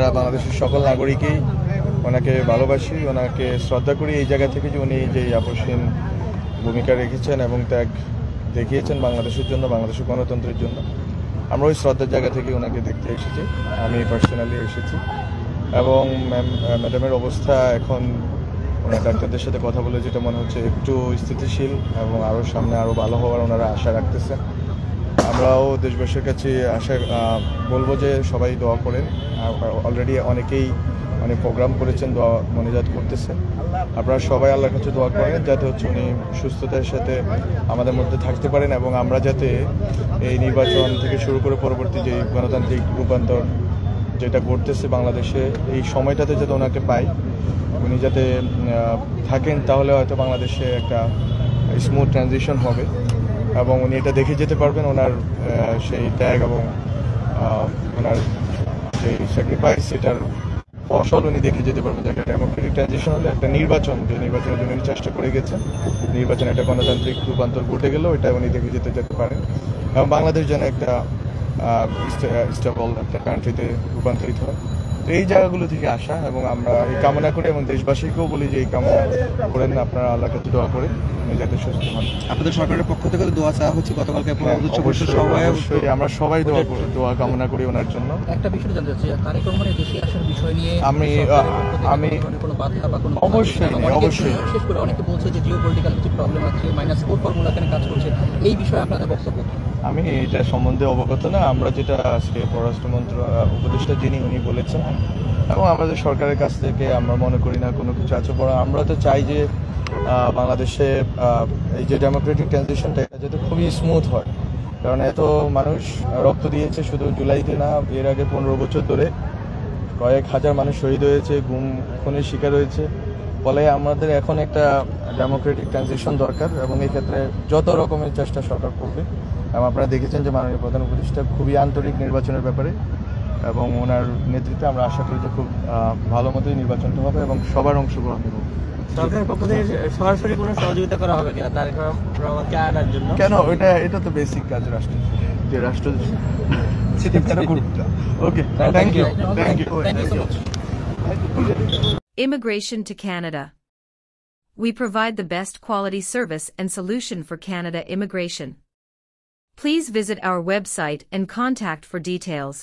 সারা বাংলাদেশের সকল নাগরিকই ওনাকে ভালোবাসি, ওনাকে শ্রদ্ধা করি এই জায়গা থেকে যে উনি যে আপসহীন ভূমিকা রেখেছেন এবং ত্যাগ দেখিয়েছেন বাংলাদেশের জন্য, বাংলাদেশের গণতন্ত্রের জন্য। আমরা ওই শ্রদ্ধার জায়গা থেকে ওনাকে দেখতে এসেছি, আমি পার্সোনালি এসেছি। এবং ম্যাডামের অবস্থা এখন ওনার ডাক্তারদের সাথে কথা বলে যেটা মনে হচ্ছে একটু স্থিতিশীল এবং আরও সামনে আরও ভালো হওয়ার ওনারা আশা রাখতেছেন। আমরাও দেশবাসীর কাছে আশা বলবো যে সবাই দোয়া করেন। অলরেডি অনেকেই অনেক প্রোগ্রাম করেছেন, দোয়া মনিজাত করতেছেন। আপনারা সবাই আল্লাহর কাছে দোয়া করেন যাতে হচ্ছে উনি সুস্থতার সাথে আমাদের মধ্যে থাকতে পারেন এবং আমরা যাতে এই নির্বাচন থেকে শুরু করে পরবর্তী যে গণতান্ত্রিক রূপান্তর যেটা ঘটতেছে বাংলাদেশে এই সময়টাতে যাতে ওনাকে পাই, উনি যাতে থাকেন, তাহলে হয়তো বাংলাদেশে একটা স্মুথ ট্রানজিশন হবে এবং উনি এটা দেখে যেতে পারবেন ওনার সেই ত্যাগ এবং ওনার যে স্যাক্রিফাইস সেটার ফসল উনি দেখে যেতে পারবেন। একটা ডেমোক্রেটিক ট্রানজিশন হলে একটা নির্বাচন, যে নির্বাচনের জন্য উনি চেষ্টা করে গেছেন, নির্বাচনে একটা গণতান্ত্রিক রূপান্তর ঘটে গেল, এটা উনি দেখে যেতে পারেন এবং বাংলাদেশ যেন একটা স্টেবল একটা কান্ট্রিতে রূপান্তরিত হয়। তো এই জায়গাগুলো থেকে আসা এবং আমরা এই কামনা করি এবং দেশবাসীকেও বলি যে এই কামনা করেন আপনারা আল্লাহর কাছে দোয়া করে যাতে সুস্থ হন। আপনাদের সরকারের পক্ষ থেকে দোয়া চাওয়া হচ্ছে গতকালকে, অবশ্যই আমরা সবাই দোয়া কামনা করি ওনার জন্য। একটা বিষয় জানতে চাচ্ছি, তারেক রহমানের দেশে আসার বিষয় নিয়ে আমি কোনো বাধা বা কোনো অবশ্যই বিশেষ করে অনেকে বলছে যে জিওপলিটিক্যাল কিছু প্রবলেম আছে, -4 ফর্মুলা এখানে কাজ করছে, এই বিষয়ে আপনাদের বক্তব্য? আমি এটা সম্বন্ধে অবগত না। আমরা যেটা আজকে পররাষ্ট্রমন্ত্রী উপদেষ্টা যিনি উনি বলেছেন এবং আমাদের সরকারের কাছ থেকে আমরা মনে করি না কোনো কিছু আছে। বরং আমরা তো চাই যে বাংলাদেশে এই যে ডেমোক্রেটিক ট্রানজিশনটা এটা যাতে খুবই স্মুথ হয়, কারণ এত মানুষ রক্ত দিয়েছে শুধু জুলাইতে না, এর আগে 15 বছর ধরে কয়েক হাজার মানুষ শহীদ হয়েছে, গুম খুনের শিকার হয়েছে। ফলে আমাদের এখন একটা ডেমোক্রেটিক ট্রানজিশন দরকার এবং এই ক্ষেত্রে যত রকমের চেষ্টা সরকার করবে। এবং আপনারা দেখেছেন যে মাননীয় প্রধান উপদেষ্টা খুবই আন্তরিক নির্বাচনের ব্যাপারে এবং ওনার নেতৃত্বে আমরা আশা করি যে খুব ভালো মতোই নির্বাচনটা হবে এবং সবার অংশগ্রহণ হবে। সরকারের পক্ষ থেকে সরাসরি কোনো সহযোগিতা করা হবে কিনা তারেক রহমানকে আনার জন্য? কেন, এটা তো বেসিক কাজ রাষ্ট্র, যে রাষ্ট্র okay, thank you. Immigration to Canada. We provide the best quality service and solution for Canada immigration. Please visit our website and contact for details.